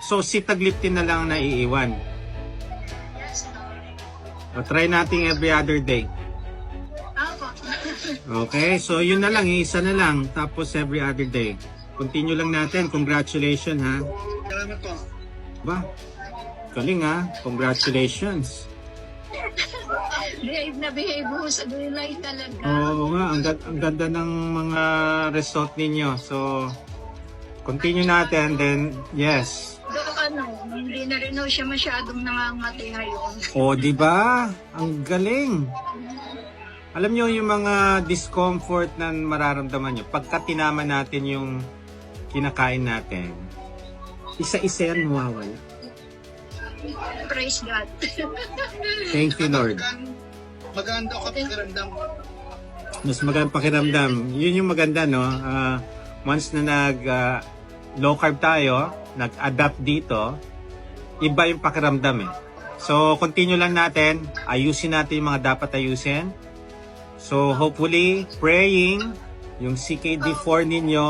So, sitagliptin na lang na iiwan. O, try natin every other day. Okay, so yun na lang, isa na lang. Tapos every other day. Continue lang natin. Congratulations, ha? Salamat po. Ba? Galing, ha? Congratulations. Behave na behave ho sa gulay talaga. Oo nga, ang ganda ng mga result ninyo. So, continue natin. Then, yes. Hindi na rin ho siya masyadong nangangati ngayon. O, di ba? Ang galing. Alam nyo yung mga discomfort na mararamdaman nyo, pagka tinaman natin yung kinakain natin, isa-isa yan mawawala. Praise God. Thank you, Lord. Maganda ako pakiramdam. Mas magandang pakiramdam. Yun yung maganda, no? Once na low carb tayo, nag-adapt dito, iba yung pakiramdam eh. So, continue lang natin. Ayusin natin yung mga dapat ayusin. So, hopefully, praying, yung CKD4 ninyo,